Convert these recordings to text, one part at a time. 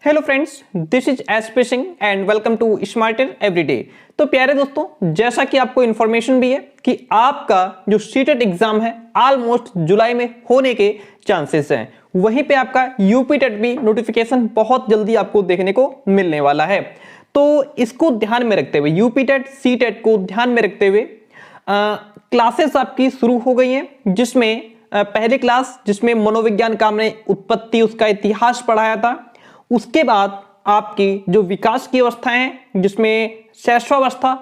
Hello friends, this is SP Singh and welcome to smarter everyday. तो प्यारे दोस्तों, जैसा कि आपको इन्फॉर्मेशन भी है कि आपका जो सीटेट एग्जाम है ऑलमोस्ट जुलाई में होने के चांसेस हैं। वहीं पे आपका यूपी टेट भी नोटिफिकेशन बहुत जल्दी आपको देखने को मिलने वाला है। तो इसको ध्यान में रखते हुए, यूपी टेट सी टेट को ध्यान में रखते हुए क्लासेस आपकी शुरू हो गई हैं, जिसमें पहली क्लास जिसमें मनोविज्ञान का हमने उत्पत्ति, उसका इतिहास पढ़ाया था। उसके बाद आपकी जो विकास की अवस्थाएं हैं, जिसमें शैशवावस्था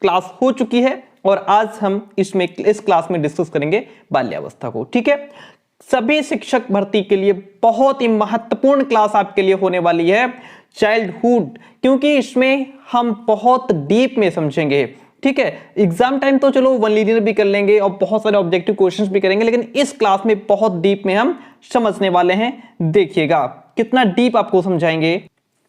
क्लास हो चुकी है, और आज हम इस क्लास में डिस्कस करेंगे बाल्यावस्था को। ठीक है, सभी शिक्षक भर्ती के लिए बहुत ही महत्वपूर्ण क्लास आपके लिए होने वाली है चाइल्डहुड, क्योंकि इसमें हम बहुत डीप में समझेंगे। ठीक है, एग्जाम टाइम तो चलो वन लीनियर भी कर लेंगे और बहुत सारे ऑब्जेक्टिव क्वेश्चंस भी करेंगे, लेकिन इस क्लास में बहुत डीप में हम समझने वाले हैं। देखिएगा कितना डीप आपको समझाएंगे,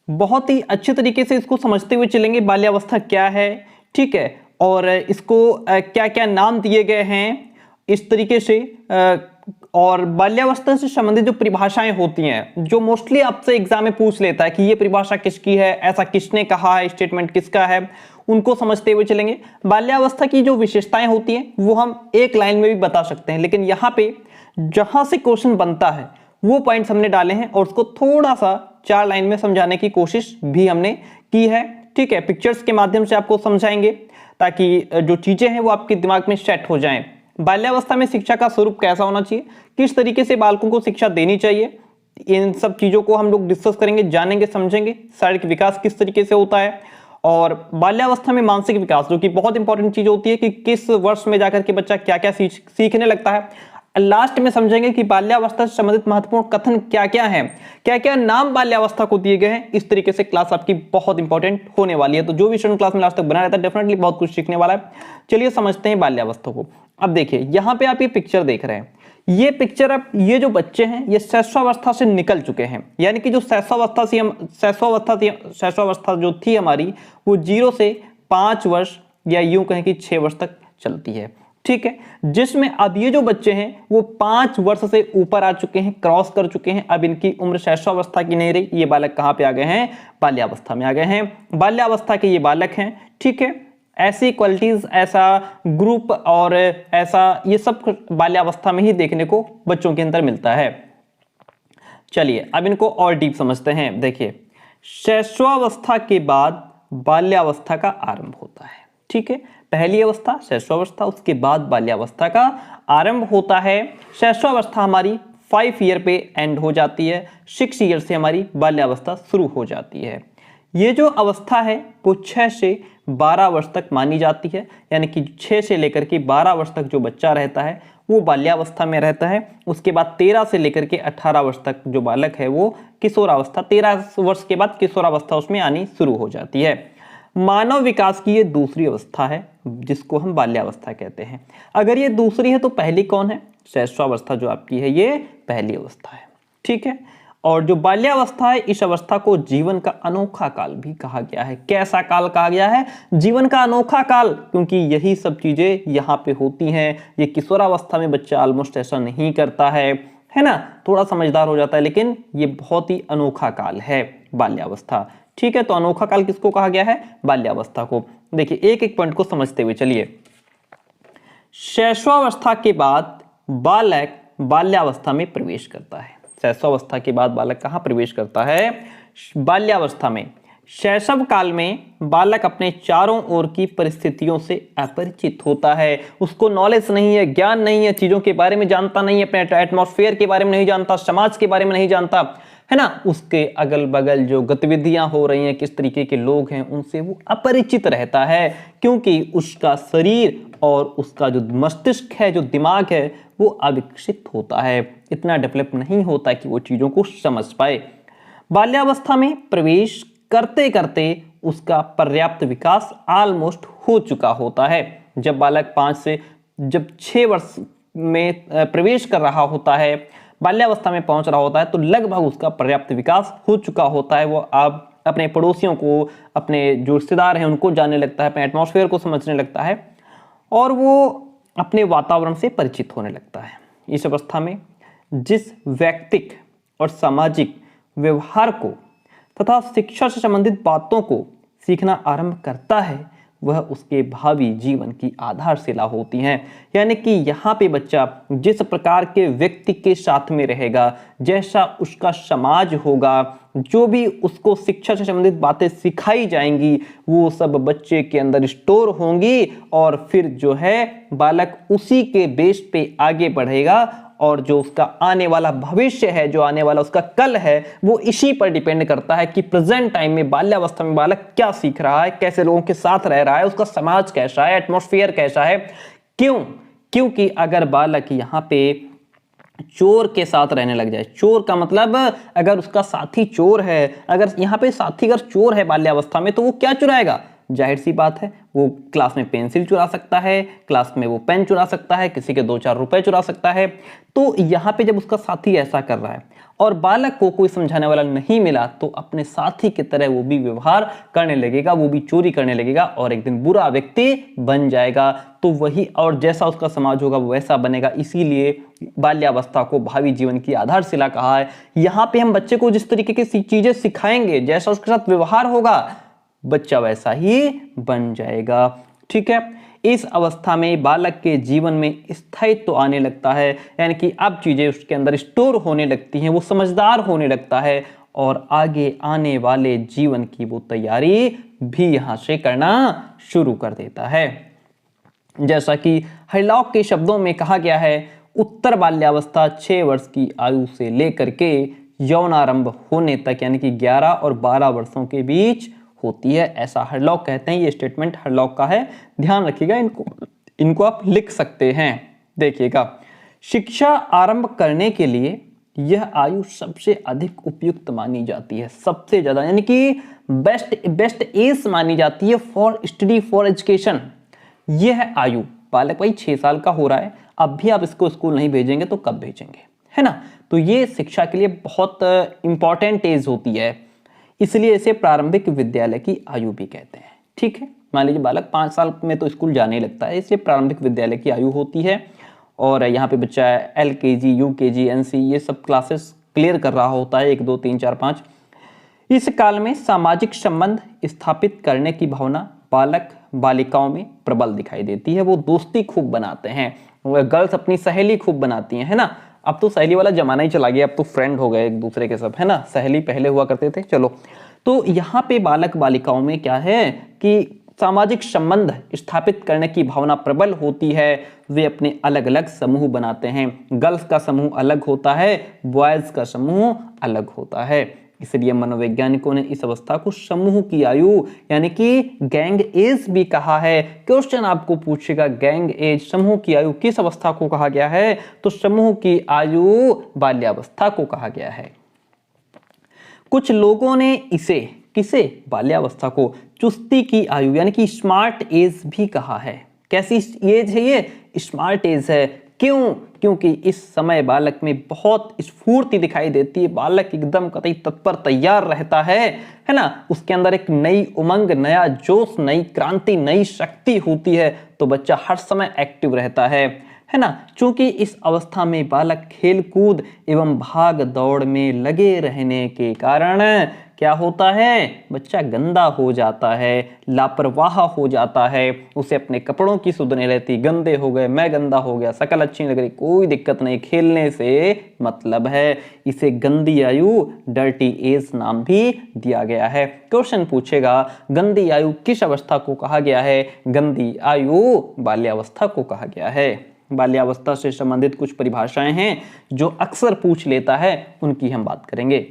बहुत ही अच्छे तरीके से इसको समझते हुए चलेंगे। बाल्यावस्था क्या है, ठीक है, और इसको क्या क्या नाम दिए गए हैं इस तरीके से, और बाल्यावस्था से संबंधित जो परिभाषाएं होती हैं, जो मोस्टली आपसे एग्जाम में पूछ लेता है कि ये परिभाषा किसकी है, ऐसा किसने कहा है, स्टेटमेंट किसका है, उनको समझते हुए चलेंगे। बाल्यावस्था की जो विशेषताएं होती हैं वो हम एक लाइन में भी बता सकते हैं, लेकिन यहाँ पे जहां से क्वेश्चन बनता है वो पॉइंट्स हमने डाले हैं और उसको थोड़ा सा 4 लाइन में समझाने की कोशिश भी हमने की है। ठीक है, पिक्चर्स के माध्यम से आपको समझाएंगे ताकि जो चीजें हैं वो आपके दिमाग में सेट हो जाएं। बाल्यावस्था में शिक्षा का स्वरूप कैसा होना चाहिए, किस तरीके से बालकों को शिक्षा देनी चाहिए, इन सब चीजों को हम लोग डिस्कस करेंगे, जानेंगे, समझेंगे। शारीरिक विकास किस तरीके से होता है, और बाल्यावस्था में मानसिक विकास, जो कि बहुत इंपॉर्टेंट चीज होती है कि किस वर्ष में जाकर के बच्चा क्या क्या सीखने लगता है। लास्ट में समझेंगे कि बाल्यावस्था से संबंधित महत्वपूर्ण कथन क्या क्या हैं, क्या क्या नाम बाल्यावस्था को दिए गए हैं। इस तरीके से क्लास आपकी बहुत इंपॉर्टेंट होने वाली है। तो जो भी स्टूडेंट क्लास में लास्ट तक बना रहता है डेफिनेटली बहुत कुछ सीखने वाला है। चलिए समझते हैं बाल्यावस्था को। अब देखिए, यहाँ पे आप ये पिक्चर देख रहे हैं, ये पिक्चर, अब ये जो बच्चे हैं ये शैशवावस्था से निकल चुके हैं, यानी कि जो शैशवावस्था जो थी हमारी, वो 0 से 5 वर्ष या यूं कहें कि 6 वर्ष तक चलती है। ठीक है, जिसमें अब ये जो बच्चे हैं वो 5 वर्ष से ऊपर आ चुके हैं, क्रॉस कर चुके हैं। अब इनकी उम्र शैशवावस्था की नहीं रही, ये बालक कहां पे आ गए हैं, बाल्यावस्था में आ गए हैं। बाल्यावस्था के ये बालक हैं। ठीक है, ऐसी क्वालिटीज, ऐसा ग्रुप और ऐसा ये सब बाल्यावस्था में ही देखने को बच्चों के अंदर मिलता है। चलिए अब इनको और डीप समझते हैं। देखिए, शैशवावस्था के बाद बाल्यावस्था का आरंभ होता है। ठीक है, पहली अवस्था शैशवावस्था, उसके बाद बाल्यावस्था का आरंभ होता है। शैशवावस्था हमारी 5 ईयर पे एंड हो जाती है, 6 ईयर से हमारी बाल्यावस्था शुरू हो जाती है। ये जो अवस्था है वो 6 से 12 वर्ष तक मानी जाती है, यानी कि 6 से लेकर के 12 वर्ष तक जो बच्चा रहता है वो बाल्यावस्था में रहता है। उसके बाद 13 से लेकर के 18 वर्ष तक जो बालक है वो किशोरावस्था, 13 वर्ष के बाद किशोरावस्था उसमें आनी शुरू हो जाती है। मानव विकास की ये दूसरी अवस्था है जिसको हम बाल्यावस्था कहते हैं। अगर ये दूसरी है तो पहली कौन है, शैशवावस्था जो आपकी है ये पहली अवस्था है। ठीक है, और जो बाल्यावस्था है, इस अवस्था को जीवन का अनोखा काल भी कहा गया है। कैसा काल कहा गया है, जीवन का अनोखा काल, क्योंकि यही सब चीजें यहाँ पे होती हैं। ये किशोरावस्था में बच्चा ऑलमोस्ट ऐसा नहीं करता है ना, थोड़ा समझदार हो जाता है, लेकिन ये बहुत ही अनोखा काल है बाल्यावस्था। ठीक है, तो अनोखा काल किसको कहा गया है, बाल्यावस्था को। देखिए एक एक पॉइंट को समझते हुए चलिए। शैशवावस्था के बाद बालक बाल्यावस्था में प्रवेश करता है। शैशवावस्था के बाद बालक कहां प्रवेश करता है, बाल्यावस्था में। शैशव काल में बालक अपने चारों ओर की परिस्थितियों से अपरिचित होता है, उसको नॉलेज नहीं है, ज्ञान नहीं है, चीजों के बारे में जानता नहीं है, अपने एटमॉस्फेयर के बारे में नहीं जानता, समाज के बारे में नहीं जानता है ना, उसके अगल बगल जो गतिविधियां हो रही हैं, किस तरीके के लोग हैं, उनसे वो अपरिचित रहता है, क्योंकि उसका शरीर और उसका जो मस्तिष्क है, जो दिमाग है, वो अविकसित होता है, इतना डेवलप नहीं होता कि वो चीजों को समझ पाए। बाल्यावस्था में प्रवेश करते करते उसका पर्याप्त विकास ऑलमोस्ट हो चुका होता है। जब बालक 5 से जब 6 वर्ष में प्रवेश कर रहा होता है, बाल्यावस्था में पहुंच रहा होता है, तो लगभग उसका पर्याप्त विकास हो चुका होता है। वो अब अपने पड़ोसियों को, अपने जो रिश्तेदार हैं उनको जानने लगता है, अपने एटमॉस्फेयर को समझने लगता है, और वो अपने वातावरण से परिचित होने लगता है। इस अवस्था में जिस व्यक्तिक और सामाजिक व्यवहार को तथा शिक्षा से संबंधित बातों को सीखना आरंभ करता है, वह उसके भावी जीवन की आधारशिला होती हैं। यानी कि यहाँ पे बच्चा जिस प्रकार के व्यक्ति के साथ में रहेगा, जैसा उसका समाज होगा, जो भी उसको शिक्षा से संबंधित बातें सिखाई जाएंगी, वो सब बच्चे के अंदर स्टोर होंगी और फिर जो है बालक उसी के बेस पे आगे बढ़ेगा और जो उसका आने वाला भविष्य है, जो आने वाला उसका कल है, वो इसी पर डिपेंड करता है कि प्रेजेंट टाइम में बाल्यावस्था में बालक क्या सीख रहा है, कैसे लोगों के साथ रह रहा है, उसका समाज कैसा है, एटमॉस्फेयर कैसा है। क्योंकि अगर बालक यहाँ पे चोर के साथ रहने लग जाए, चोर का मतलब अगर उसका साथी चोर है, अगर यहाँ पे साथी अगर चोर है बाल्यावस्था में, तो वो क्या चुराएगा? जाहिर सी बात है, वो क्लास में पेंसिल चुरा सकता है, क्लास में वो पेन चुरा सकता है, किसी के 2-4 रुपए चुरा सकता है। तो यहाँ पे जब उसका साथी ऐसा कर रहा है और बालक को कोई समझाने वाला नहीं मिला, तो अपने साथी की तरह वो भी व्यवहार करने लगेगा, वो भी चोरी करने लगेगा और एक दिन बुरा व्यक्ति बन जाएगा। तो वही, और जैसा उसका समाज होगा वो वैसा बनेगा। इसीलिए बाल्यावस्था को भावी जीवन की आधारशिला कहा है। यहाँ पे हम बच्चे को जिस तरीके की चीजें सिखाएंगे, जैसा उसके साथ व्यवहार होगा, बच्चा वैसा ही बन जाएगा। ठीक है, इस अवस्था में बालक के जीवन में स्थायित्व आने लगता है, यानी कि अब चीजें उसके अंदर स्टोर होने लगती हैं, वो समझदार होने लगता है और आगे आने वाले जीवन की वो तैयारी भी यहां से करना शुरू कर देता है। जैसा कि हरलॉक के शब्दों में कहा गया है, उत्तर बाल्यावस्था 6 वर्ष की आयु से लेकर के यौनारंभ होने तक, यानी कि 11 और 12 वर्षों के बीच होती है, ऐसा हरलॉक कहते हैं। ये स्टेटमेंट हरलॉक का है, ध्यान रखिएगा, इनको आप लिख सकते हैं। देखिएगा, शिक्षा आरंभ करने के लिए यह आयु सबसे अधिक उपयुक्त मानी जाती है, सबसे ज्यादा, यानी कि बेस्ट एज मानी जाती है फॉर स्टडी, फॉर एजुकेशन। यह आयु, बालक भाई 6 साल का हो रहा है, अब भी आप इसको स्कूल नहीं भेजेंगे तो कब भेजेंगे, है ना? तो ये शिक्षा के लिए बहुत इंपॉर्टेंट एज होती है, इसलिए इसे प्रारंभिक विद्यालय की आयु भी कहते हैं। ठीक है, मान लीजिए बालक 5 साल में तो स्कूल जाने लगता है, इसलिए प्रारंभिक विद्यालय की आयु होती है। और यहाँ पे बच्चा LKG, UKG, NC ये सब क्लासेस क्लियर कर रहा होता है, 1 2 3 4 5। इस काल में सामाजिक संबंध स्थापित करने की भावना बालक बालिकाओं में प्रबल दिखाई देती है। वो दोस्ती खूब बनाते हैं, गर्ल्स अपनी सहेली खूब बनाती हैं, है ना? अब तो सहेली वाला जमाना ही चला गया, अब तो फ्रेंड हो गए एक दूसरे के सब, है ना? सहेली पहले हुआ करते थे। चलो, तो यहाँ पे बालक बालिकाओं में क्या है कि सामाजिक संबंध स्थापित करने की भावना प्रबल होती है। वे अपने अलग अलग समूह बनाते हैं, गर्ल्स का समूह अलग होता है, बॉयज का समूह अलग होता है। इसलिए मनोवैज्ञानिकों ने इस अवस्था को समूह की आयु, यानी कि गैंग एज भी कहा है। क्वेश्चन आपको पूछेगा, गैंग एज, समूह की आयु किस अवस्था को कहा गया है? तो समूह की आयु बाल्यावस्था को कहा गया है। कुछ लोगों ने इसे, किसे? बाल्यावस्था को चुस्ती की आयु, यानी कि स्मार्ट एज भी कहा है। कैसी एज है ये? स्मार्ट एज है। क्यों? क्योंकि इस समय बालक में बहुत स्फूर्ति दिखाई देती है, बालक एकदम कतई तत्पर तैयार रहता है ना? उसके अंदर एक नई उमंग, नया जोश, नई क्रांति, नई शक्ति होती है, तो बच्चा हर समय एक्टिव रहता है ना? चूंकि इस अवस्था में बालक खेल कूद एवं भाग दौड़ में लगे रहने के कारण क्या होता है? बच्चा गंदा हो जाता है, लापरवाह हो जाता है, उसे अपने कपड़ों की सुध नहीं रहती, गंदे हो गए, मैं गंदा हो गया, शकल अच्छी नहीं लग रही, कोई दिक्कत नहीं, खेलने से मतलब है। इसे गंदी आयु, डर्टी एज नाम भी दिया गया है। क्वेश्चन पूछेगा, गंदी आयु किस अवस्था को कहा गया है? गंदी आयु बाल्यावस्था को कहा गया है। बाल्यावस्था से संबंधित कुछ परिभाषाएं हैं जो अक्सर पूछ लेता है, उनकी हम बात करेंगे।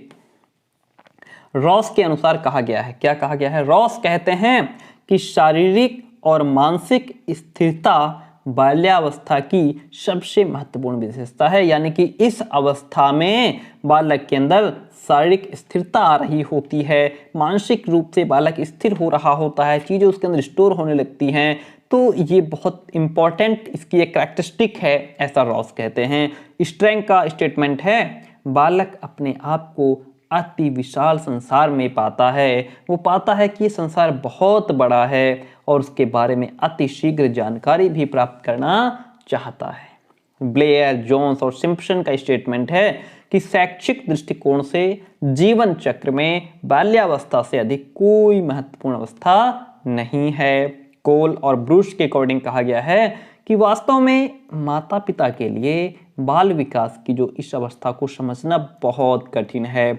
रॉस के अनुसार कहा गया है, क्या कहा गया है? रॉस कहते हैं कि शारीरिक और मानसिक स्थिरता बाल्यावस्था की सबसे महत्वपूर्ण विशेषता है, यानी कि इस अवस्था में बालक के अंदर शारीरिक स्थिरता आ रही होती है, मानसिक रूप से बालक स्थिर हो रहा होता है, चीजें उसके अंदर स्टोर होने लगती हैं। तो ये बहुत इंपॉर्टेंट इसकी एक कैरेक्टरिस्टिक है, ऐसा रॉस कहते हैं। स्ट्रैंग का स्टेटमेंट है, बालक अपने आप को अति विशाल संसार में पाता है। वो पाता है कि ये संसार बहुत बड़ा है और उसके बारे में अति शीघ्र जानकारी भी प्राप्त करना चाहता है। ब्लेयर, जोन्स और सिम्पसन का स्टेटमेंट है कि शैक्षिक दृष्टिकोण से जीवन चक्र में बाल्यावस्था से अधिक कोई महत्वपूर्ण अवस्था नहीं है। कोल और ब्रूश के अकॉर्डिंग कहा गया है कि वास्तव में माता पिता के लिए बाल विकास की जो इस अवस्था को समझना बहुत कठिन है।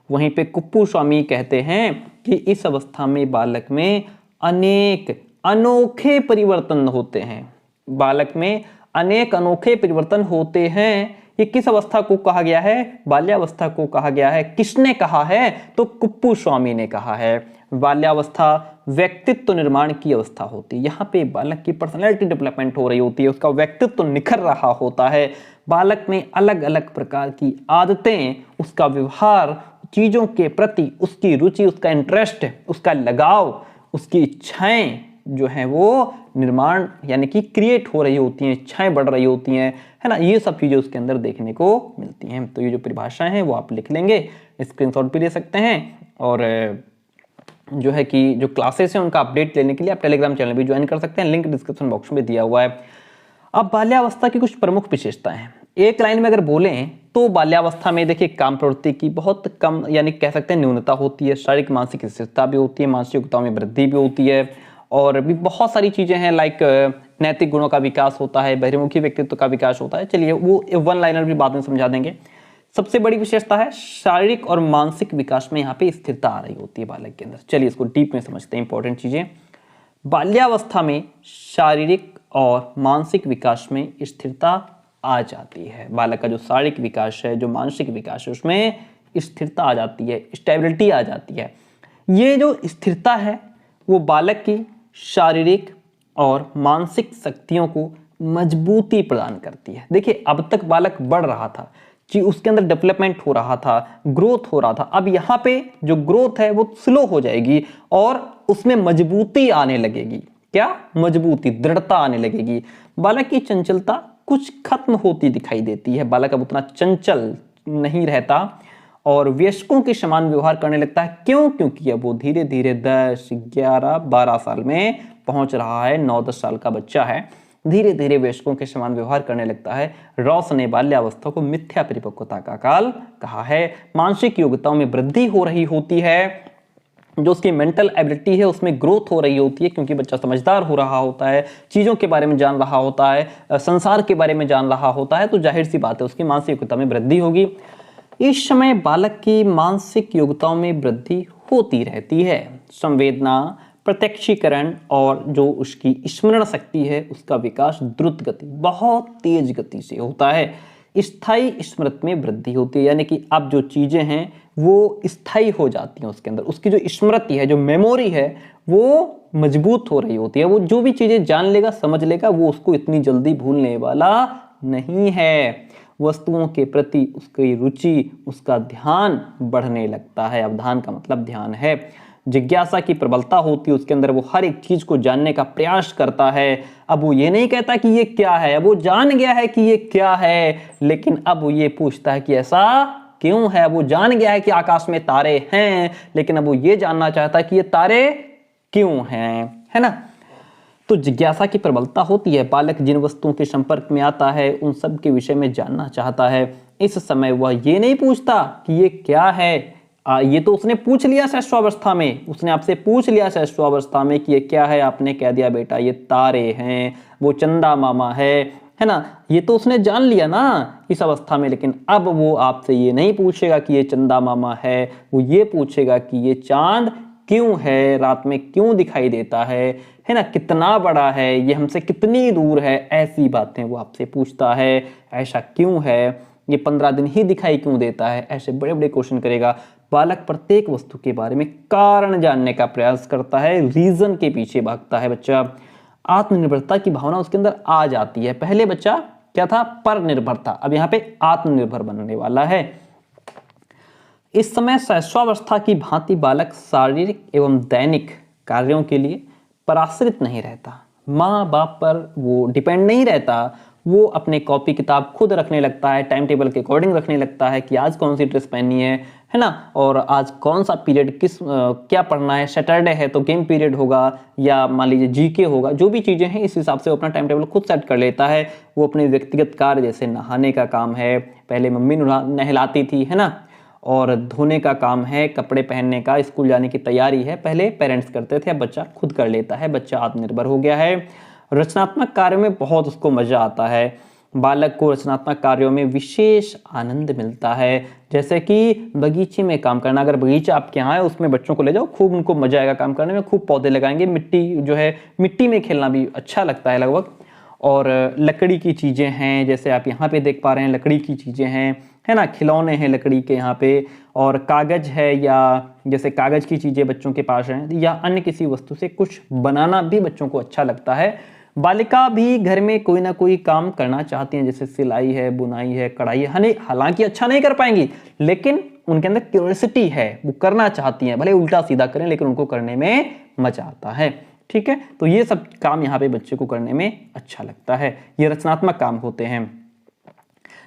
वहीं पे कुप्पुस्वामी कहते हैं कि इस अवस्था में बालक में अनेक अनोखे परिवर्तन होते हैं। बालक में अनेक अनोखे परिवर्तन होते हैं। ये किस अवस्था को कहा गया है? बाल्यावस्था को कहा गया है। किसने कहा है? तो कुप्पुस्वामी ने कहा है। बाल्यावस्था व्यक्तित्व निर्माण की अवस्था होती है। यहाँ पे बालक की पर्सनैलिटी डेवलपमेंट हो रही होती है, उसका व्यक्तित्व निखर रहा होता है। बालक में अलग अलग प्रकार की आदतें, उसका व्यवहार, चीजों के प्रति उसकी रुचि, उसका इंटरेस्ट, उसका लगाव, उसकी इच्छाएं जो है वो निर्माण यानी कि क्रिएट हो रही होती हैं, इच्छाएं बढ़ रही होती हैं, है ना। ये सब चीजें उसके अंदर देखने को मिलती हैं। तो ये जो परिभाषाएं हैं वो आप लिख लेंगे, स्क्रीनशॉट भी ले सकते हैं। और जो है कि जो क्लासेस हैं उनका अपडेट लेने के लिए आप टेलीग्राम चैनल भी ज्वाइन कर सकते हैं, लिंक डिस्क्रिप्शन बॉक्स में दिया हुआ है। अब बाल्यावस्था की कुछ प्रमुख विशेषताएं हैं। एक लाइन में अगर बोलें तो बाल्यावस्था में देखिए काम प्रवृत्ति की बहुत कम यानी कह सकते हैं न्यूनता होती है। शारीरिक मानसिक स्थिरता भी होती है, मानसिक योग्यताओं में वृद्धि भी होती है, और भी बहुत सारी चीजें हैं लाइक नैतिक गुणों का विकास होता है, बहिर्मुखी व्यक्तित्व का विकास होता है। चलिए वो वन लाइनर भी बाद में समझा देंगे। सबसे बड़ी विशेषता है शारीरिक और मानसिक विकास में यहाँ पे स्थिरता आ रही होती है बालक के अंदर। चलिए इसको डीप में समझते हैं, इंपॉर्टेंट चीजें। बाल्यावस्था में शारीरिक और मानसिक विकास में स्थिरता आ जाती है। बालक का जो शारीरिक विकास है, जो मानसिक विकास है, उसमें स्थिरता आ जाती है, स्टेबिलिटी आ जाती है। ये जो स्थिरता है वो बालक की शारीरिक और मानसिक शक्तियों को मजबूती प्रदान करती है। देखिए अब तक बालक बढ़ रहा था कि उसके अंदर डेवलपमेंट हो रहा था, ग्रोथ हो रहा था। अब यहाँ पे जो ग्रोथ है वो स्लो हो जाएगी और उसमें मजबूती आने लगेगी। क्या? मजबूती, दृढ़ता आने लगेगी। बालक की चंचलता कुछ खत्म होती दिखाई देती है। बालक अब उतना चंचल नहीं रहता और वयस्कों के समान व्यवहार करने लगता है। क्यों? क्योंकि अब वो धीरे धीरे 10, 11, 12 साल में पहुंच रहा है। 9-10 साल का बच्चा है, धीरे धीरे वयस्कों के समान व्यवहार करने लगता है। रॉस ने बाल्यावस्था को मिथ्या परिपक्वता का काल कहा है। मानसिक योग्यताओं में वृद्धि हो रही होती है, जो उसकी मेंटल एबिलिटी है उसमें ग्रोथ हो रही होती है, क्योंकि बच्चा समझदार हो रहा होता है, चीज़ों के बारे में जान रहा होता है, संसार के बारे में जान रहा होता है। तो जाहिर सी बात है उसकी मानसिक योग्यता में वृद्धि होगी। इस समय बालक की मानसिक योग्यताओं में वृद्धि होती रहती है। संवेदना, प्रत्यक्षीकरण और जो उसकी स्मरण शक्ति है उसका विकास द्रुत गति, बहुत तेज गति से होता है। स्थायी स्मृति में वृद्धि होती है, यानी कि अब जो चीजें हैं वो स्थायी हो जाती हैं उसके अंदर। उसकी जो स्मृति है, जो मेमोरी है, वो मजबूत हो रही होती है। वो जो भी चीजें जान लेगा, समझ लेगा, वो उसको इतनी जल्दी भूलने वाला नहीं है। वस्तुओं के प्रति उसकी रुचि, उसका ध्यान बढ़ने लगता है। अवधान का मतलब ध्यान है। जिज्ञासा की प्रबलता होती है उसके अंदर, वो हर एक चीज को जानने का प्रयास करता है। अब वो ये नहीं कहता कि ये क्या है, अब वो जान गया है कि ये क्या है, लेकिन अब वो ये पूछता है कि ऐसा क्यों है। वो जान गया है कि आकाश में तारे हैं, लेकिन अब वो ये जानना चाहता है कि ये तारे क्यों हैं, है ना। तो जिज्ञासा की प्रबलता होती है। बालक जिन वस्तुओं के संपर्क में आता है उन सब के विषय में जानना चाहता है। इस समय वह ये नहीं पूछता कि ये क्या है। ये तो उसने पूछ लिया शैशवावस्था में, उसने आपसे पूछ लिया शैशवावस्था में कि ये क्या है, आपने कह दिया बेटा ये तारे हैं, वो चंदा मामा है ना। ये तो उसने जान लिया ना इस अवस्था में। लेकिन अब वो आपसे ये नहीं पूछेगा कि ये चंदा मामा है, वो ये पूछेगा कि ये चांद क्यों है, रात में क्यों दिखाई देता है ना, कितना बड़ा है, ये हमसे कितनी दूर है। ऐसी बातें वो आपसे पूछता है। ऐसा क्यों है, ये 15 दिन ही दिखाई क्यों देता है, ऐसे बड़े बड़े क्वेश्चन करेगा। बालक प्रत्येक वस्तु के बारे में कारण जानने का प्रयास करता है, रीजन के पीछे भागता है बच्चा। आत्मनिर्भरता की भावना उसके अंदर आ जाती है। पहले बच्चा क्या था? पर निर्भर था, अब यहाँ पे आत्मनिर्भर बनने वाला है। इस समय शैशवावस्था की भांति बालक शारीरिक एवं दैनिक कार्यों के लिए पराश्रित नहीं रहता। माँ बाप पर वो डिपेंड नहीं रहता। वो अपने कॉपी किताब खुद रखने लगता है, टाइम टेबल के अकॉर्डिंग रखने लगता है कि आज कौन सी ड्रेस पहननी है, है ना। और आज कौन सा पीरियड क्या पढ़ना है, सैटरडे है तो गेम पीरियड होगा या मान लीजिए जीके होगा, जो भी चीज़ें हैं इस हिसाब से वो अपना टाइम टेबल खुद सेट कर लेता है। वो अपने व्यक्तिगत कार्य जैसे नहाने का काम है, पहले मम्मी नहलाती थी, है ना, और धोने का काम है, कपड़े पहनने का, स्कूल जाने की तैयारी है, पहले पेरेंट्स करते थे, अब बच्चा खुद कर लेता है, बच्चा आत्मनिर्भर हो गया है। रचनात्मक कार्य में बहुत उसको मजा आता है, बालक को रचनात्मक कार्यों में विशेष आनंद मिलता है, जैसे कि बगीचे में काम करना। अगर बगीचा आपके यहाँ है उसमें बच्चों को ले जाओ, खूब उनको मजा आएगा काम करने में, खूब पौधे लगाएंगे, मिट्टी जो है मिट्टी में खेलना भी अच्छा लगता है लगभग। और लकड़ी की चीज़ें हैं, जैसे आप यहाँ पे देख पा रहे हैं लकड़ी की चीज़ें हैं, है ना, खिलौने हैं लकड़ी के यहाँ पे, और कागज़ है, या जैसे कागज़ की चीज़ें बच्चों के पास हैं, या अन्य किसी वस्तु से कुछ बनाना भी बच्चों को अच्छा लगता है। बालिका भी घर में कोई ना कोई काम करना चाहती हैं, जैसे सिलाई है, बुनाई है, कढ़ाई है, हालांकि अच्छा नहीं कर पाएंगी लेकिन उनके अंदर क्यूरियोसिटी है, वो करना चाहती हैं, भले उल्टा सीधा करें लेकिन उनको करने में मजा आता है। ठीक है, तो ये सब काम यहाँ पे बच्चे को करने में अच्छा लगता है, ये रचनात्मक काम होते हैं।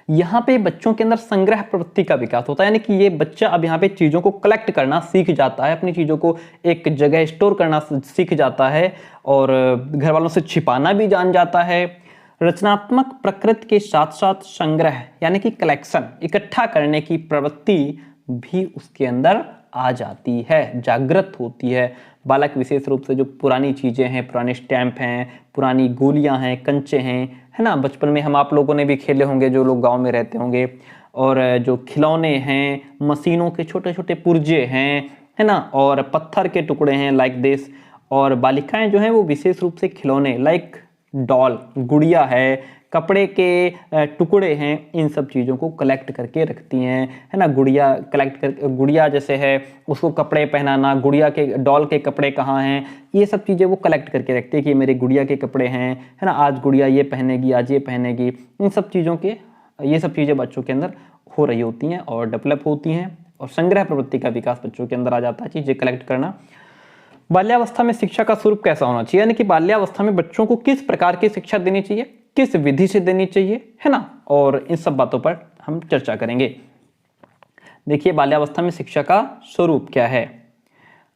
यहाँ पे बच्चों के अंदर संग्रह प्रवृत्ति का विकास होता है, यानी कि ये बच्चा अब यहाँ पे चीज़ों को कलेक्ट करना सीख जाता है, अपनी चीज़ों को एक जगह स्टोर करना सीख जाता है, और घर वालों से छिपाना भी जान जाता है। रचनात्मक प्रकृति के साथ साथ संग्रह यानी कि कलेक्शन, इकट्ठा करने की प्रवृत्ति भी उसके अंदर आ जाती है, जागृत होती है। बालक विशेष रूप से जो पुरानी चीज़ें हैं, पुराने स्टैंप हैं, पुरानी गोलियां हैं, कंचे हैं, है ना, बचपन में हम आप लोगों ने भी खेले होंगे जो लोग गांव में रहते होंगे, और जो खिलौने हैं, मशीनों के छोटे छोटे पुर्जे हैं, है ना, और पत्थर के टुकड़े हैं लाइक दिस। और बालिकाएं जो हैं वो विशेष रूप से खिलौने लाइक डॉल, गुड़िया है, कपड़े के टुकड़े हैं, इन सब चीज़ों को कलेक्ट करके रखती हैं, है ना। गुड़िया कलेक्ट कर, गुड़िया जैसे है उसको कपड़े पहनाना, गुड़िया के डॉल के कपड़े कहाँ हैं, ये सब चीज़ें वो कलेक्ट करके रखती है कि मेरे गुड़िया के कपड़े हैं, है ना, आज गुड़िया ये पहनेगी, आज ये पहनेगी। इन सब चीज़ों के ये सब चीज़ें बच्चों के अंदर हो रही होती हैं और डेवलप होती हैं, और संग्रह प्रवृत्ति का विकास बच्चों के अंदर आ जाता है, चीज़ें कलेक्ट करना। बाल्यावस्था में शिक्षा का स्वरूप कैसा होना चाहिए, यानी कि बाल्यावस्था में बच्चों को किस प्रकार की शिक्षा देनी चाहिए, किस विधि से देनी चाहिए, है ना, और इन सब बातों पर हम चर्चा करेंगे। देखिए बाल्यावस्था में शिक्षा का स्वरूप क्या है।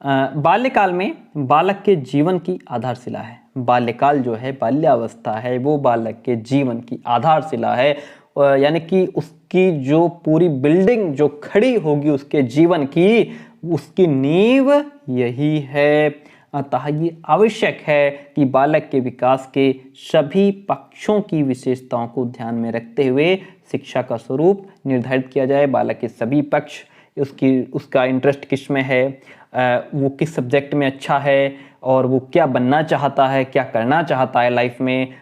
बाल्यकाल में बालक के जीवन की आधारशिला है। बाल्यकाल जो है, बाल्यावस्था है, वो बालक के जीवन की आधारशिला है, यानी कि उसकी जो पूरी बिल्डिंग जो खड़ी होगी उसके जीवन की, उसकी नींव यही है। अतः ये आवश्यक है कि बालक के विकास के सभी पक्षों की विशेषताओं को ध्यान में रखते हुए शिक्षा का स्वरूप निर्धारित किया जाए। बालक के सभी पक्ष, उसका इंटरेस्ट किस में है, वो किस सब्जेक्ट में अच्छा है, और वो क्या बनना चाहता है, क्या करना चाहता है लाइफ में,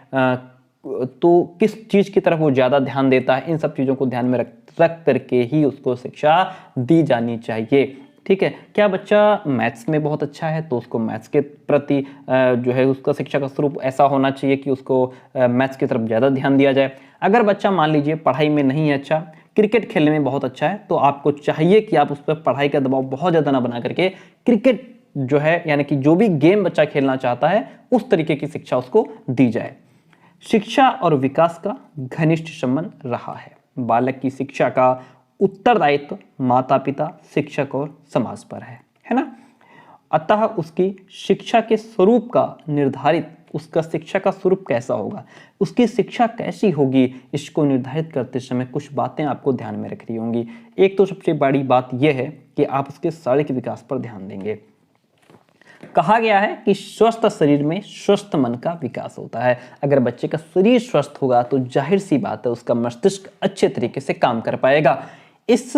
तो किस चीज़ की तरफ वो ज़्यादा ध्यान देता है, इन सब चीज़ों को ध्यान में रख करके ही उसको शिक्षा दी जानी चाहिए। ठीक है, क्या बच्चा मैथ्स में बहुत अच्छा है तो उसको मैथ्स के प्रति जो है उसका शिक्षा का स्वरूप ऐसा होना चाहिए कि उसको मैथ्स की तरफ ज़्यादा ध्यान दिया जाए। अगर बच्चा मान लीजिए पढ़ाई में नहीं है अच्छा, क्रिकेट खेलने में बहुत अच्छा है, तो आपको चाहिए कि आप उस पर पढ़ाई का दबाव बहुत ज़्यादा ना बना करके क्रिकेट जो है, यानी कि जो भी गेम बच्चा खेलना चाहता है उस तरीके की शिक्षा उसको दी जाए। शिक्षा और विकास का घनिष्ठ संबंध रहा है। बालक की शिक्षा का उत्तरदायित्व माता पिता, शिक्षक और समाज पर है ना। अतः उसकी शिक्षा के स्वरूप का निर्धारित, उसका शिक्षा का स्वरूप कैसा होगा, उसकी शिक्षा कैसी होगी, इसको निर्धारित करते समय कुछ बातें आपको ध्यान में रखनी होंगी। एक तो सबसे बड़ी बात यह है कि आप उसके शारीरिक विकास पर ध्यान देंगे। कहा गया है कि स्वस्थ शरीर में स्वस्थ मन का विकास होता है। अगर बच्चे का शरीर स्वस्थ होगा तो जाहिर सी बात है उसका मस्तिष्क अच्छे तरीके से काम कर पाएगा। इस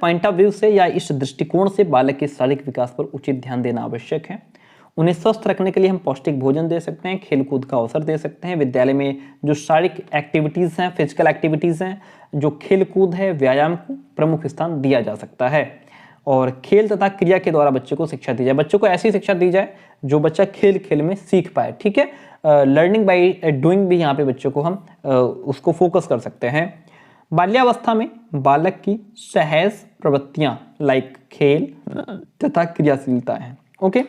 पॉइंट ऑफ व्यू से या इस दृष्टिकोण से बालक के शारीरिक विकास पर उचित ध्यान देना आवश्यक है। उन्हें स्वस्थ रखने के लिए हम पौष्टिक भोजन दे सकते हैं, खेलकूद का अवसर दे सकते हैं। विद्यालय में जो शारीरिक एक्टिविटीज़ हैं, फिजिकल एक्टिविटीज़ हैं, जो खेलकूद है, व्यायाम को प्रमुख स्थान दिया जा सकता है। और खेल तथा क्रिया के द्वारा बच्चे को शिक्षा दी जाए। बच्चों को ऐसी शिक्षा दी जाए जो बच्चा खेल खेल में सीख पाए। ठीक है, लर्निंग बाय डूइंग भी यहाँ पे बच्चों को हम उसको फोकस कर सकते हैं। बाल्यावस्था में बालक की सहज प्रवृत्तियां लाइक खेल तथा क्रियाशीलता है। ओके,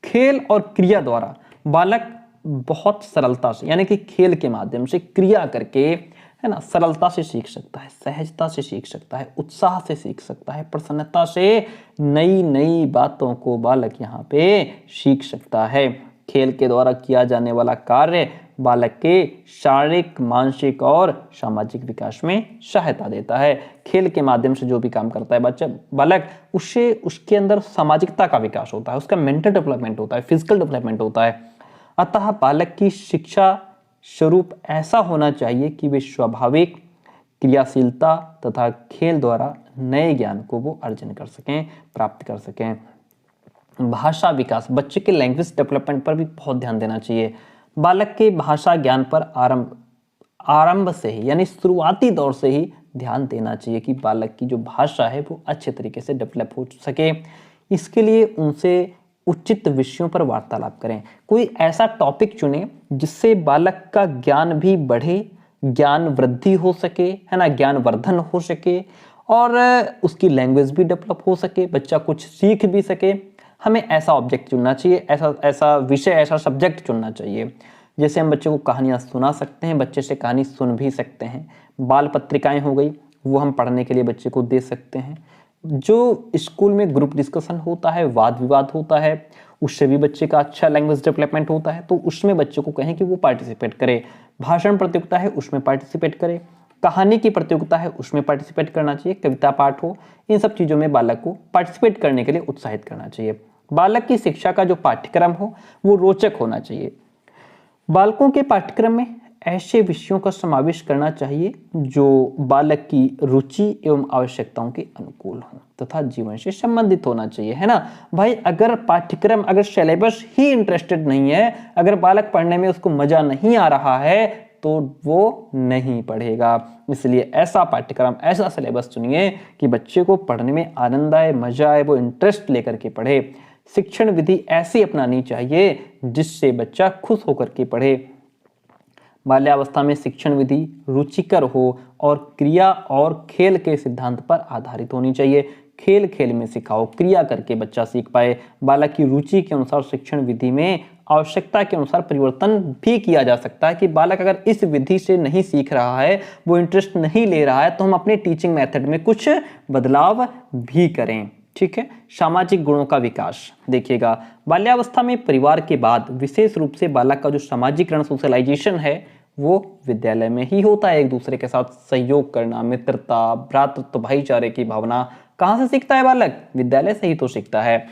खेल और क्रिया द्वारा बालक बहुत सरलता से, यानी कि खेल के माध्यम से क्रिया करके है ना, सरलता से सीख सकता है, सहजता से सीख सकता है, उत्साह से सीख सकता है, प्रसन्नता से नई नई बातों को बालक यहाँ पे सीख सकता है। खेल के द्वारा किया जाने वाला कार्य बालक के शारीरिक, मानसिक और सामाजिक विकास में सहायता देता है। खेल के माध्यम से जो भी काम करता है बच्चा बालक, उससे उसके अंदर सामाजिकता का विकास होता है, उसका मेंटल डेवलपमेंट होता है, फिजिकल डेवलपमेंट होता है। अतः बालक की शिक्षा स्वरूप ऐसा होना चाहिए कि वे स्वाभाविक क्रियाशीलता तथा खेल द्वारा नए ज्ञान को वो अर्जन कर सकें, प्राप्त कर सकें। भाषा विकास, बच्चे के लैंग्वेज डेवलपमेंट पर भी बहुत ध्यान देना चाहिए। बालक के भाषा ज्ञान पर आरंभ से ही यानी शुरुआती दौर से ही ध्यान देना चाहिए कि बालक की जो भाषा है वो अच्छे तरीके से डेवलप हो सके। इसके लिए उनसे उचित विषयों पर वार्तालाप करें। कोई ऐसा टॉपिक चुनें जिससे बालक का ज्ञान भी बढ़े, ज्ञान वृद्धि हो सके, है ना, ज्ञान वर्धन हो सके और उसकी लैंग्वेज भी डेवलप हो सके, बच्चा कुछ सीख भी सके। हमें ऐसा ऑब्जेक्ट चुनना चाहिए, ऐसा विषय, ऐसा सब्जेक्ट चुनना चाहिए। जैसे हम बच्चे को कहानियाँ सुना सकते हैं, बच्चे से कहानी सुन भी सकते हैं। बाल पत्रिकाएं हो गई, वो हम पढ़ने के लिए बच्चे को दे सकते हैं। जो स्कूल में ग्रुप डिस्कशन होता है, वाद विवाद होता है, उससे भी बच्चे का अच्छा लैंग्वेज डेवलपमेंट होता है, तो उसमें बच्चे को कहें कि वो पार्टिसिपेट करे। भाषण प्रतियोगिता है, उसमें पार्टिसिपेट करे। कहानी की प्रतियोगिता है, उसमें पार्टिसिपेट करना चाहिए। कविता पाठ हो, इन सब चीज़ों में बालक को पार्टिसिपेट करने के लिए उत्साहित करना चाहिए। बालक की शिक्षा का जो पाठ्यक्रम हो वो रोचक होना चाहिए। बालकों के पाठ्यक्रम में ऐसे विषयों का समावेश करना चाहिए जो बालक की रुचि एवं आवश्यकताओं के अनुकूल हो तथा जीवन से संबंधित होना चाहिए, है ना भाई। अगर पाठ्यक्रम, अगर सिलेबस ही इंटरेस्टेड नहीं है, अगर बालक पढ़ने में उसको मजा नहीं आ रहा है तो वो नहीं पढ़ेगा। इसलिए ऐसा पाठ्यक्रम, ऐसा सिलेबस चुनिए कि बच्चे को पढ़ने में आनंद आए, मजा आए, वो इंटरेस्ट लेकर के पढ़े। शिक्षण विधि ऐसी अपनानी चाहिए जिससे बच्चा खुश होकर के पढ़े। बाल्यावस्था में शिक्षण विधि रुचिकर हो और क्रिया और खेल के सिद्धांत पर आधारित होनी चाहिए। खेल खेल में सिखाओ, क्रिया करके बच्चा सीख पाए। बालक की रुचि के अनुसार शिक्षण विधि में आवश्यकता के अनुसार परिवर्तन भी किया जा सकता है कि बालक अगर इस विधि से नहीं सीख रहा है, वो इंटरेस्ट नहीं ले रहा है, तो हम अपने टीचिंग मेथड में कुछ बदलाव भी करें। ठीक है। सामाजिक गुणों का विकास देखिएगा, बाल्यावस्था में परिवार के बाद विशेष रूप से बालक का जो सामाजिकरण, सोशलाइजेशन है, वो विद्यालय में ही होता है। एक दूसरे के साथ सहयोग करना, मित्रता, भ्रातृत्व, भाईचारे की भावना कहाँ से सीखता है बालक? विद्यालय से ही तो सीखता है।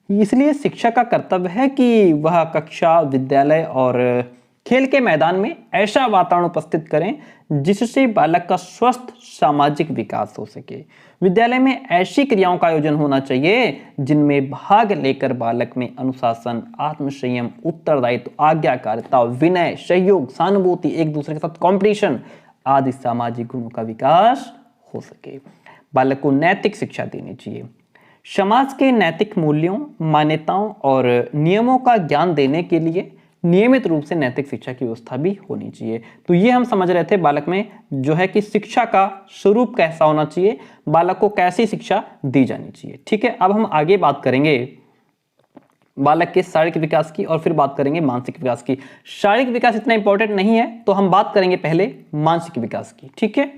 इसलिए शिक्षक का कर्तव्य है कि वह कक्षा, विद्यालय और खेल के मैदान में ऐसा वातावरण उपस्थित करें जिससे बालक का स्वस्थ सामाजिक विकास हो सके। विद्यालय में ऐसी क्रियाओं का आयोजन होना चाहिए जिनमें भाग लेकर बालक में अनुशासन, आत्मसंयम, उत्तरदायित्व, आज्ञाकारिता, विनय, सहयोग, सहानुभूति, एक दूसरे के साथ कॉम्पिटिशन आदि सामाजिक गुणों का विकास हो सके। बालक को नैतिक शिक्षा देनी चाहिए। समाज के नैतिक मूल्यों, मान्यताओं और नियमों का ज्ञान देने के लिए नियमित रूप से नैतिक शिक्षा की व्यवस्था भी होनी चाहिए। तो ये हम समझ रहे थे बालक में जो है कि शिक्षा का स्वरूप कैसा होना चाहिए, बालक को कैसी शिक्षा दी जानी चाहिए। ठीक है। अब हम आगे बात करेंगे बालक के शारीरिक विकास की और फिर बात करेंगे मानसिक विकास की। शारीरिक विकास इतना इंपॉर्टेंट नहीं है, तो हम बात करेंगे पहले मानसिक विकास की। ठीक है,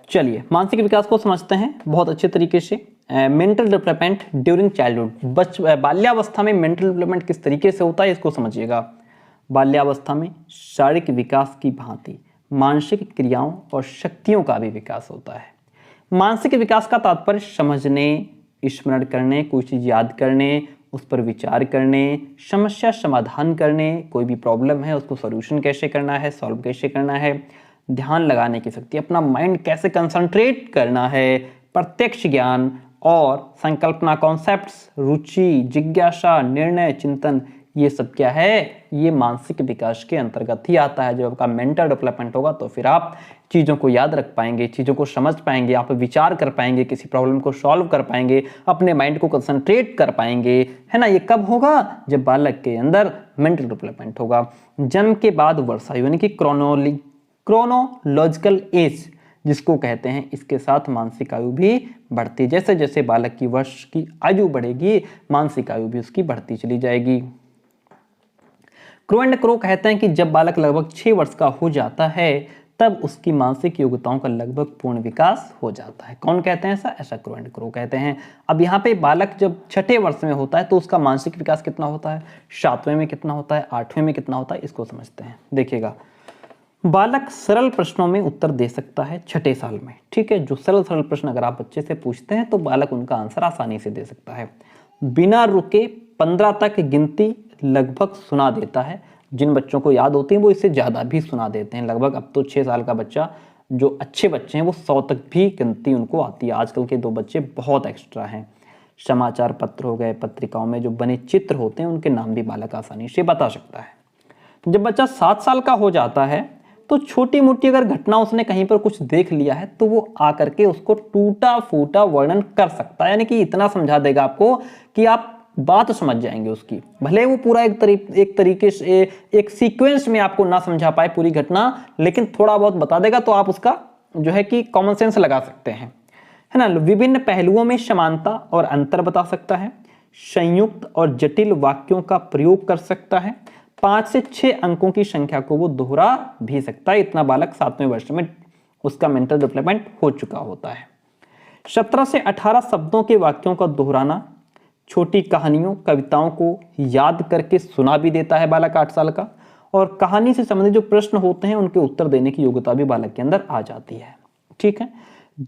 चलिए मानसिक विकास को समझते हैं बहुत अच्छे तरीके से। मेंटल डेवलपमेंट ड्यूरिंग चाइल्डहुड, बाल्यावस्था में मेंटल डेवलपमेंट किस तरीके से होता है इसको समझिएगा। बाल्यावस्था में शारीरिक विकास की भांति मानसिक क्रियाओं और शक्तियों का भी विकास होता है। मानसिक विकास का तात्पर्य समझने, स्मरण करने, कोई चीज़ याद करने, उस पर विचार करने, समस्या समाधान करने, कोई भी प्रॉब्लम है उसको सॉल्यूशन कैसे करना है, सॉल्व कैसे करना है, ध्यान लगाने की शक्ति, अपना माइंड कैसे कंसंट्रेट करना है, प्रत्यक्ष ज्ञान और संकल्पना, कॉन्सेप्ट्स, रुचि, जिज्ञासा, निर्णय, चिंतन, ये सब क्या है? ये मानसिक विकास के अंतर्गत ही आता है। जब आपका मेंटल डेवलपमेंट होगा तो फिर आप चीज़ों को याद रख पाएंगे, चीज़ों को समझ पाएंगे, आप विचार कर पाएंगे, किसी प्रॉब्लम को सॉल्व कर पाएंगे, अपने माइंड को कंसंट्रेट कर पाएंगे, है ना। ये कब होगा? जब बालक के अंदर मेंटल डेवलपमेंट होगा। जन्म के बाद वर्षायु यानी कि क्रोनोलॉजिकल एज जिसको कहते हैं, इसके साथ मानसिक आयु भी बढ़ती। जैसे जैसे बालक की वर्ष की आयु बढ़ेगी, मानसिक आयु भी उसकी बढ़ती चली जाएगी। क्रो एंड क्रो कहते हैं कि जब बालक लगभग 6 वर्ष का हो जाता है तब उसकी मानसिक योग्यताओं का लगभग पूर्ण विकास हो जाता है। कौन कहते हैं ऐसा? ऐसा क्रो एंड क्रो कहते हैं। अब यहाँ पे बालक जब छठे वर्ष में होता है तो उसका मानसिक विकास कितना होता है, 7वें में कितना होता है, 8वें में कितना होता है, इसको समझते हैं। देखिएगा, बालक सरल प्रश्नों में उत्तर दे सकता है छठे साल में, ठीक है। जो सरल सरल प्रश्न अगर आप बच्चे से पूछते हैं तो बालक उनका आंसर आसानी से दे सकता है। बिना रुके 15 तक गिनती लगभग सुना देता है। जिन बच्चों को याद होती है वो इससे ज़्यादा भी सुना देते हैं लगभग। अब तो 6 साल का बच्चा, जो अच्छे बच्चे हैं, वो 100 तक भी गिनती उनको आती है। आजकल के 2 बच्चे बहुत एक्स्ट्रा हैं। समाचार पत्र हो गए, पत्रिकाओं में जो बने चित्र होते हैं उनके नाम भी बालक आसानी से बता सकता है। जब बच्चा 7 साल का हो जाता है तो छोटी मोटी अगर घटना उसने कहीं पर कुछ देख लिया है तो वो आकर के उसको टूटा फूटा वर्णन कर सकता है, यानी कि इतना समझा देगा आपको कि आप बात समझ जाएंगे उसकी। भले वो पूरा एक तरीके से एक सीक्वेंस में आपको ना समझा पाए पूरी घटना, लेकिन थोड़ा बहुत बता देगा तो आप उसका जो है कि कॉमन सेंस लगा सकते हैं, है ना। विभिन्न पहलुओं में समानता और अंतर बता सकता है। संयुक्त और जटिल वाक्यों का प्रयोग कर सकता है। 5 से 6 अंकों की संख्या को वो दोहरा भी सकता है। इतना बालक 7वें वर्ष में उसका मेंटल डेवलपमेंट हो चुका होता है। 17 से 18 शब्दों के वाक्यों का दोहराना, छोटी कहानियों, कविताओं को याद करके सुना भी देता है बालक 8 साल का। और कहानी से संबंधित जो प्रश्न होते हैं उनके उत्तर देने की योग्यता भी बालक के अंदर आ जाती है, ठीक है।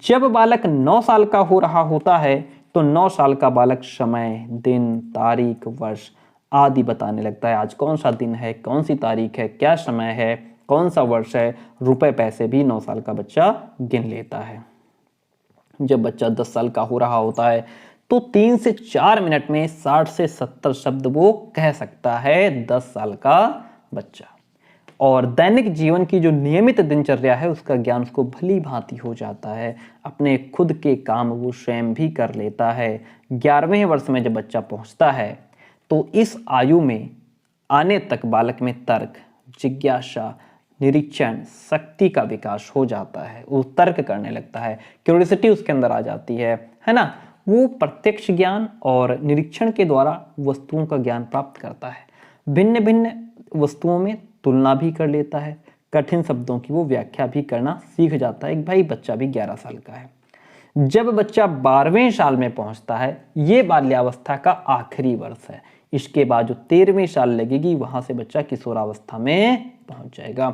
जब बालक 9 साल का हो रहा होता है तो 9 साल का बालक समय, दिन, तारीख, वर्ष आदि बताने लगता है। आज कौन सा दिन है, कौन सी तारीख है, क्या समय है, कौन सा वर्ष है, रुपए पैसे भी 9 साल का बच्चा गिन लेता है। जब बच्चा 10 साल का हो रहा होता है तो 3 से 4 मिनट में 60 से 70 शब्द वो कह सकता है 10 साल का बच्चा। और दैनिक जीवन की जो नियमित दिनचर्या है उसका ज्ञान उसको भली भांति हो जाता है। अपने खुद के काम वो स्वयं भी कर लेता है। 11वें वर्ष में जब बच्चा पहुंचता है तो इस आयु में आने तक बालक में तर्क, जिज्ञासा, निरीक्षण शक्ति का विकास हो जाता है। वो तर्क करने लगता है, क्यूरियोसिटी उसके अंदर आ जाती है ना। वो प्रत्यक्ष ज्ञान और निरीक्षण के द्वारा वस्तुओं का ज्ञान प्राप्त करता है। भिन्न भिन्न वस्तुओं में तुलना भी कर लेता है। कठिन शब्दों की वो व्याख्या भी करना सीख जाता है। एक भाई बच्चा भी 11 साल का है। जब बच्चा 12वें साल में पहुंचता है, ये बाल्यावस्था का आखिरी वर्ष है। इसके बाद जो 13वें साल लगेगी वहां से बच्चा किशोरावस्था में पहुंच जाएगा।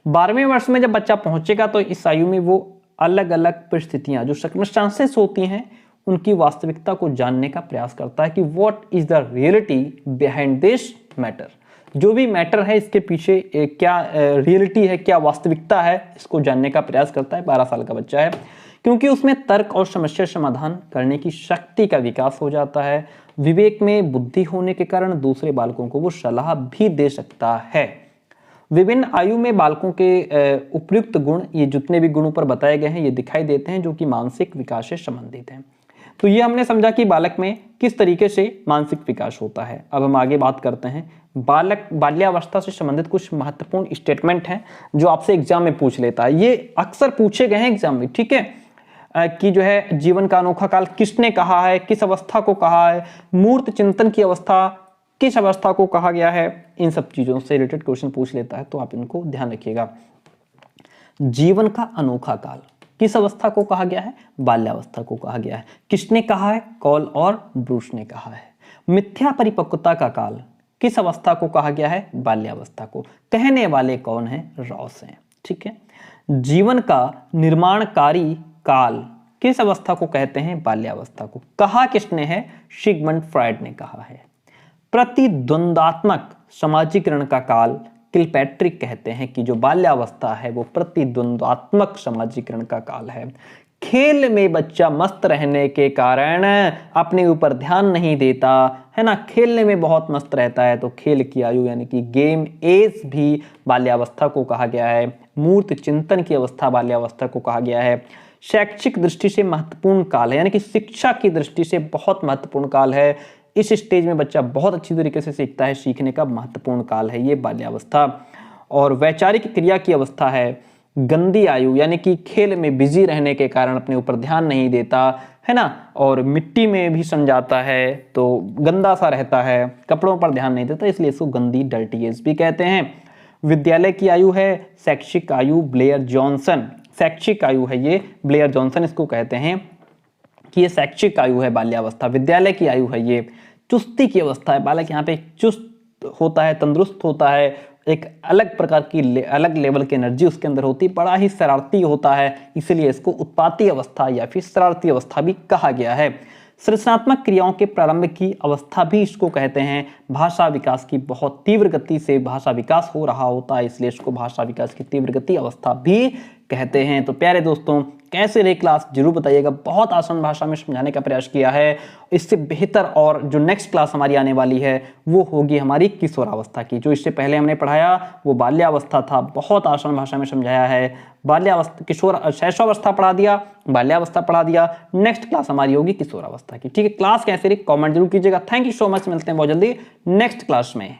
12वें वर्ष में जब बच्चा पहुंचेगा तो इस आयु में वो अलग अलग परिस्थितियां, जो सर्कमस्टांसेस होती हैं, उनकी वास्तविकता को जानने का प्रयास करता है कि what is the reality behind this matter. जो भी मैटर है इसके पीछे क्या रियलिटी है, क्या वास्तविकता है, इसको जानने का प्रयास करता है। 12 साल का बच्चा है, क्योंकि उसमें तर्क और समस्या समाधान करने की शक्ति का विकास हो जाता है। विवेक में बुद्धि होने के कारण दूसरे बालकों को वो सलाह भी दे सकता है। विभिन्न आयु में बालकों के उपयुक्त गुण, ये जितने भी गुणों पर बताए गए हैं, ये दिखाई देते हैं जो कि मानसिक विकास से संबंधित हैं। तो ये हमने समझा कि बालक में किस तरीके से मानसिक विकास होता है। अब हम आगे बात करते हैं। बाल्यावस्था से संबंधित कुछ महत्वपूर्ण स्टेटमेंट हैं जो आपसे एग्जाम में पूछ लेता है। ये अक्सर पूछे गए हैं एग्जाम में, ठीक है, कि जो है जीवन का अनोखा काल किसने कहा है, किस अवस्था को कहा है, मूर्त चिंतन की अवस्था किस अवस्था को कहा गया है, इन सब चीजों से रिलेटेड क्वेश्चन पूछ लेता है। तो आप इनको ध्यान रखिएगा। जीवन का अनोखा काल किस अवस्था को कहा गया है? बाल्यावस्था को कहा गया है। किसने कहा है? कॉल और ब्रूस ने कहा है। मिथ्या परिपक्वता का काल किस अवस्था को कहा गया है? बाल्यावस्था को। कहने वाले कौन है? रॉस हैं, ठीक है। जीवन का निर्माणकारी काल किस अवस्था को कहते हैं? बाल्यावस्था को। कहा किसने है? सिगमंड फ्रॉइड ने कहा है। प्रतिद्वंदात्मक समाजीकरण का काल किलपैट्रिक कहते हैं कि जो बाल्यावस्था है वो प्रतिद्वंदात्मक समाजीकरण का काल है। खेल में बच्चा मस्त रहने के कारण अपने ऊपर ध्यान नहीं देता, है ना, खेलने में बहुत मस्त रहता है, तो खेल की आयु यानी कि गेम एज भी बाल्यावस्था को कहा गया है। मूर्त चिंतन की अवस्था बाल्यावस्था को कहा गया है। शैक्षिक दृष्टि से महत्वपूर्ण काल है, यानी कि शिक्षा की दृष्टि से बहुत महत्वपूर्ण काल है। इस स्टेज में बच्चा बहुत अच्छी तरीके से सीखता है, सीखने का महत्वपूर्ण काल है ये बाल्यावस्था। और वैचारिक क्रिया की अवस्था है गंदी आयु, यानी कि खेल में बिजी रहने के कारण अपने ऊपर ध्यान नहीं देता, है ना, और मिट्टी में भी सम जाता है तो गंदा सा रहता है, कपड़ों पर ध्यान नहीं देता, इसलिए इसको गंदी डर्टी एज भी कहते हैं। विद्यालय की आयु है शैक्षिक आयु ब्लेयर जॉनसन, शैक्षिक आयु है ये, ब्लेयर जॉनसन इसको कहते हैं कि ये शैक्षिक आयु है बाल्यावस्था। विद्यालय की आयु है ये, चुस्ती की अवस्था है, बालक यहाँ पे चुस्त होता है, तंदुरुस्त होता है, एक अलग प्रकार की अलग लेवल की एनर्जी उसके अंदर होती है, बड़ा ही शरारती होता है, इसलिए इसको उत्पाती अवस्था या फिर शरारती अवस्था भी कहा गया है। सृजनात्मक क्रियाओं के प्रारंभ की अवस्था भी इसको कहते हैं। भाषा विकास की बहुत तीव्र गति से भाषा विकास हो रहा होता है, इसलिए इसको भाषा विकास की तीव्र गति अवस्था भी कहते हैं। तो प्यारे दोस्तों, कैसे रही क्लास जरूर बताइएगा। बहुत आसान भाषा में समझाने का प्रयास किया है। इससे बेहतर और जो नेक्स्ट क्लास हमारी आने वाली है वो होगी हमारी किशोरावस्था की। जो इससे पहले हमने पढ़ाया वो बाल्यावस्था था, बहुत आसान भाषा में समझाया है। बाल्यावस्था, किशोर, शैशवावस्था पढ़ा दिया, बाल्यावस्था पढ़ा दिया। नेक्स्ट क्लास हमारी होगी किशोरावस्था की। ठीक है, क्लास कैसे रही कमेंट जरूर कीजिएगा। थैंक यू सो मच, मिलते हैं बहुत जल्दी नेक्स्ट क्लास में।